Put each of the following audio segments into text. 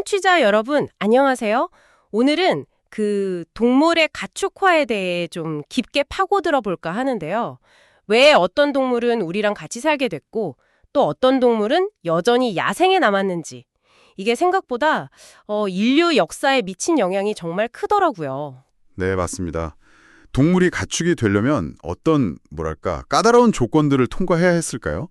청취자 여러분, 안녕하세요. 오늘은 그 동물의 가축화에 대해 좀 깊게 파고들어 볼까 하는데요. 왜 어떤 동물은 우리랑 같이 살게 됐고, 또 어떤 동물은 여전히 야생에 남았는지. 이게 생각보다 인류 역사에 미친 영향이 정말 크더라고요. 네, 맞습니다. 동물이 가축이 되려면 어떤, 까다로운 조건들을 통과해야 했을까요?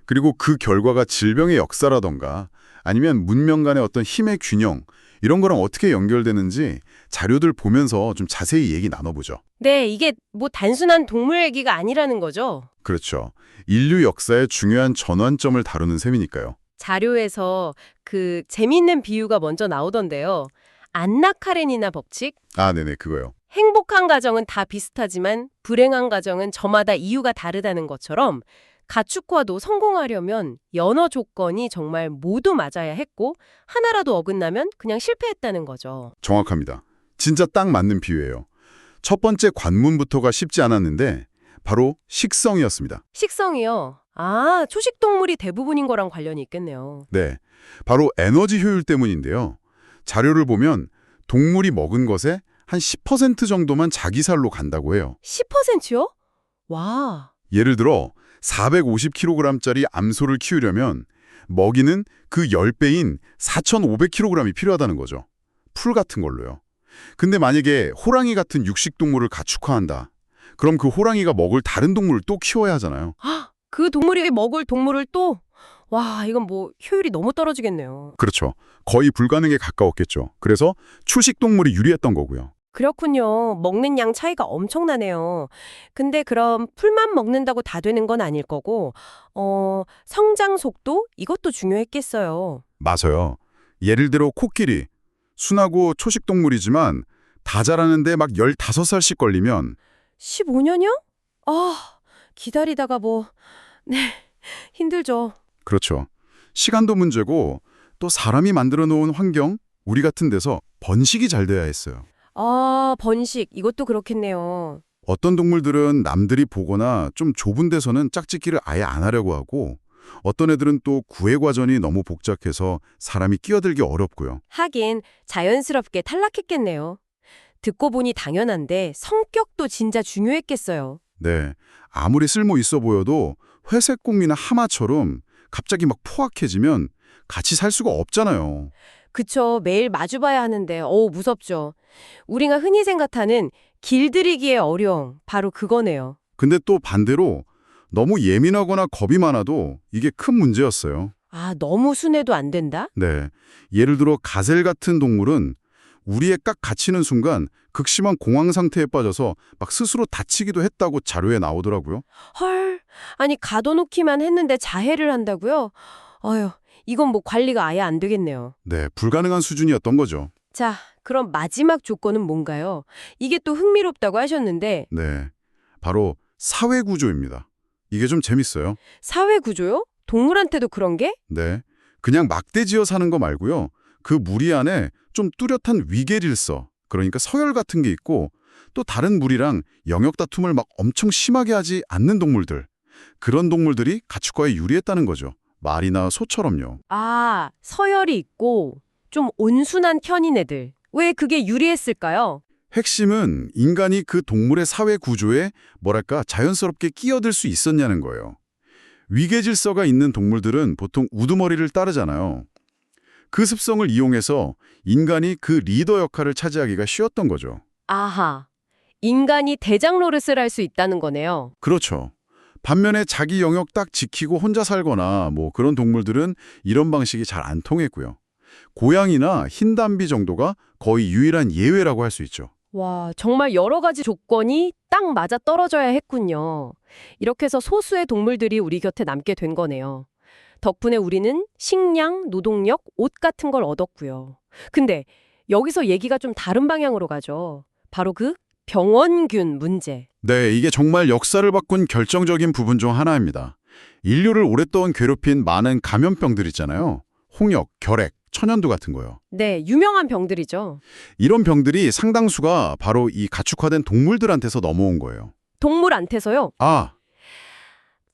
그리고 그 결과가 질병의 역사라던가 아니면 문명 간의 어떤 힘의 균형, 이런 거랑 어떻게 연결되는지 자료들 보면서 좀 자세히 얘기 나눠보죠. 네, 이게 뭐 단순한 동물 얘기가 아니라는 거죠. 그렇죠. 인류 역사의 중요한 전환점을 다루는 셈이니까요. 자료에서 그 재미있는 비유가 먼저 나오던데요. 안나 카레니나 법칙? 아, 네네, 그거요. 행복한 가정은 다 비슷하지만 불행한 가정은 저마다 이유가 다르다는 것처럼 가축화도 성공하려면 여러 조건이 정말 모두 맞아야 했고 하나라도 어긋나면 그냥 실패했다는 거죠. 정확합니다. 진짜 딱 맞는 비유예요. 첫 번째 관문부터가 쉽지 않았는데 바로 식성이었습니다. 식성이요. 아, 초식동물이 대부분인 거랑 관련이 있겠네요. 네, 바로 에너지 효율 때문인데요. 자료를 보면 동물이 먹은 것의 한 10% 정도만 자기 살로 간다고 해요. 10%요? 와. 예를 들어 450kg짜리 암소를 키우려면 먹이는 그 10배인 4,500kg이 필요하다는 거죠. 풀 같은 걸로요. 근데 만약에 호랑이 같은 육식동물을 가축화한다. 그럼 그 호랑이가 먹을 다른 동물을 또 키워야 하잖아요. 그 동물이 먹을 동물을 또? 와, 이건 뭐 효율이 너무 떨어지겠네요. 그렇죠. 거의 불가능에 가까웠겠죠. 그래서 초식동물이 유리했던 거고요. 그렇군요. 먹는 양 차이가 엄청나네요. 근데 그럼 풀만 먹는다고 다 되는 건 아닐 거고, 성장 속도? 이것도 중요했겠어요. 맞아요. 예를 들어 코끼리. 순하고 초식동물이지만 다 자라는데 막 15살씩 걸리면 15년이요? 아, 기다리다가 네, 힘들죠. 그렇죠. 시간도 문제고 또 사람이 만들어 놓은 환경, 우리 같은 데서 번식이 잘 돼야 했어요. 아, 번식. 이것도 그렇겠네요. 어떤 동물들은 남들이 보거나 좀 좁은 데서는 짝짓기를 아예 안 하려고 하고 어떤 애들은 또 구애 과정이 너무 복잡해서 사람이 끼어들기 어렵고요. 하긴 자연스럽게 탈락했겠네요. 듣고 보니 당연한데 성격도 진짜 중요했겠어요. 네, 아무리 쓸모 있어 보여도 회색공이나 하마처럼 갑자기 막 포악해지면 같이 살 수가 없잖아요. 그쵸. 매일 마주봐야 하는데 무섭죠. 우리가 흔히 생각하는 길들이기의 어려움, 바로 그거네요. 근데 또 반대로 너무 예민하거나 겁이 많아도 이게 큰 문제였어요. 아, 너무 순해도 안 된다? 네, 예를 들어 가젤 같은 동물은 우리에 깍 갇히는 순간 극심한 공황 상태에 빠져서 막 스스로 다치기도 했다고 자료에 나오더라고요. 헐, 아니 가둬놓기만 했는데 자해를 한다고요? 어휴, 이건 뭐 관리가 아예 안 되겠네요. 네, 불가능한 수준이었던 거죠. 자, 그럼 마지막 조건은 뭔가요? 이게 또 흥미롭다고 하셨는데 네, 바로 사회 구조입니다. 이게 좀 재밌어요. 사회 구조요? 동물한테도 그런 게? 네, 그냥 막대지어 사는 거 말고요. 그 무리 안에 좀 뚜렷한 위계 질서, 그러니까 서열 같은 게 있고 또 다른 무리랑 영역 다툼을 막 엄청 심하게 하지 않는 동물들. 그런 동물들이 가축화에 유리했다는 거죠. 말이나 소처럼요. 아, 서열이 있고 좀 온순한 편인 애들. 왜 그게 유리했을까요? 핵심은 인간이 그 동물의 사회 구조에 자연스럽게 끼어들 수 있었냐는 거예요. 위계 질서가 있는 동물들은 보통 우두머리를 따르잖아요. 그 습성을 이용해서 인간이 그 리더 역할을 차지하기가 쉬웠던 거죠. 아하, 인간이 대장 노릇을 할 수 있다는 거네요. 그렇죠. 반면에 자기 영역 딱 지키고 혼자 살거나 그런 동물들은 이런 방식이 잘 안 통했고요. 고양이나 흰담비 정도가 거의 유일한 예외라고 할 수 있죠. 와, 정말 여러 가지 조건이 딱 맞아 떨어져야 했군요. 이렇게 해서 소수의 동물들이 우리 곁에 남게 된 거네요. 덕분에 우리는 식량, 노동력, 옷 같은 걸 얻었고요. 근데 여기서 얘기가 좀 다른 방향으로 가죠. 바로 그 병원균 문제. 네, 이게 정말 역사를 바꾼 결정적인 부분 중 하나입니다. 인류를 오랫동안 괴롭힌 많은 감염병들 있잖아요. 홍역, 결핵, 천연두 같은 거요. 네, 유명한 병들이죠. 이런 병들이 상당수가 바로 이 가축화된 동물들한테서 넘어온 거예요. 동물한테서요? 아,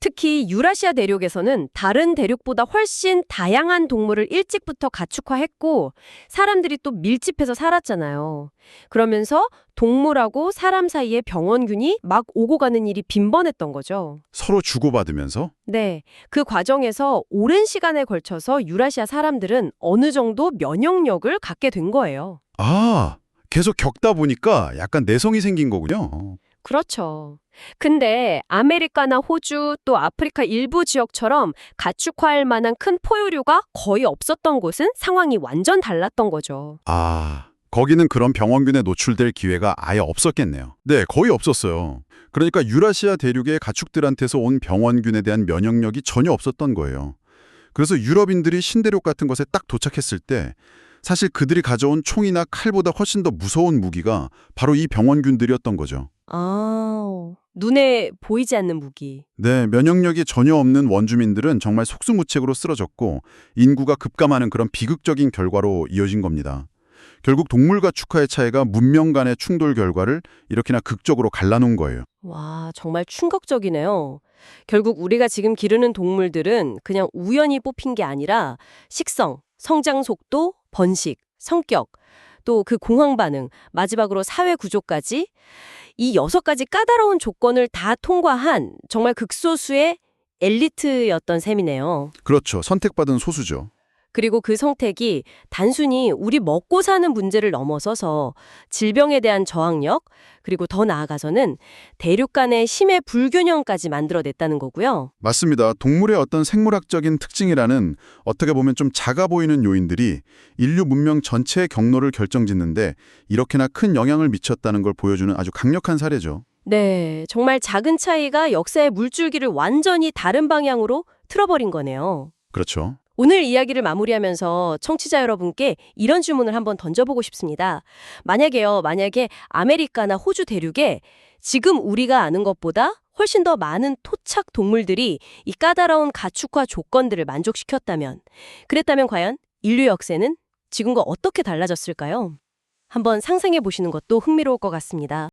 특히 유라시아 대륙에서는 다른 대륙보다 훨씬 다양한 동물을 일찍부터 가축화했고 사람들이 또 밀집해서 살았잖아요. 그러면서 동물하고 사람 사이에 병원균이 막 오고 가는 일이 빈번했던 거죠. 서로 주고받으면서? 네, 그 과정에서 오랜 시간에 걸쳐서 유라시아 사람들은 어느 정도 면역력을 갖게 된 거예요. 아, 계속 겪다 보니까 약간 내성이 생긴 거군요. 그렇죠. 근데 아메리카나 호주 또 아프리카 일부 지역처럼 가축화할 만한 큰 포유류가 거의 없었던 곳은 상황이 완전 달랐던 거죠. 아, 거기는 그런 병원균에 노출될 기회가 아예 없었겠네요. 네, 거의 없었어요. 그러니까 유라시아 대륙의 가축들한테서 온 병원균에 대한 면역력이 전혀 없었던 거예요. 그래서 유럽인들이 신대륙 같은 곳에 딱 도착했을 때 사실 그들이 가져온 총이나 칼보다 훨씬 더 무서운 무기가 바로 이 병원균들이었던 거죠. 아, 눈에 보이지 않는 무기. 네, 면역력이 전혀 없는 원주민들은 정말 속수무책으로 쓰러졌고 인구가 급감하는 그런 비극적인 결과로 이어진 겁니다. 결국 동물과 축화의 차이가 문명 간의 충돌 결과를 이렇게나 극적으로 갈라놓은 거예요. 와, 정말 충격적이네요. 결국 우리가 지금 기르는 동물들은 그냥 우연히 뽑힌 게 아니라 식성, 성장 속도, 번식, 성격, 또 그 공황 반응, 마지막으로 사회 구조까지 이 6가지 까다로운 조건을 다 통과한 정말 극소수의 엘리트였던 셈이네요. 그렇죠. 선택받은 소수죠. 그리고 그 선택이 단순히 우리 먹고 사는 문제를 넘어서서 질병에 대한 저항력, 그리고 더 나아가서는 대륙 간의 심해 불균형까지 만들어냈다는 거고요. 맞습니다. 동물의 어떤 생물학적인 특징이라는 어떻게 보면 좀 작아 보이는 요인들이 인류 문명 전체의 경로를 결정짓는데 이렇게나 큰 영향을 미쳤다는 걸 보여주는 아주 강력한 사례죠. 네, 정말 작은 차이가 역사의 물줄기를 완전히 다른 방향으로 틀어버린 거네요. 그렇죠. 오늘 이야기를 마무리하면서 청취자 여러분께 이런 질문을 한번 던져보고 싶습니다. 만약에 아메리카나 호주 대륙에 지금 우리가 아는 것보다 훨씬 더 많은 토착 동물들이 이 까다로운 가축화 조건들을 만족시켰다면, 그랬다면 과연 인류 역사는 지금과 어떻게 달라졌을까요? 한번 상상해 보시는 것도 흥미로울 것 같습니다.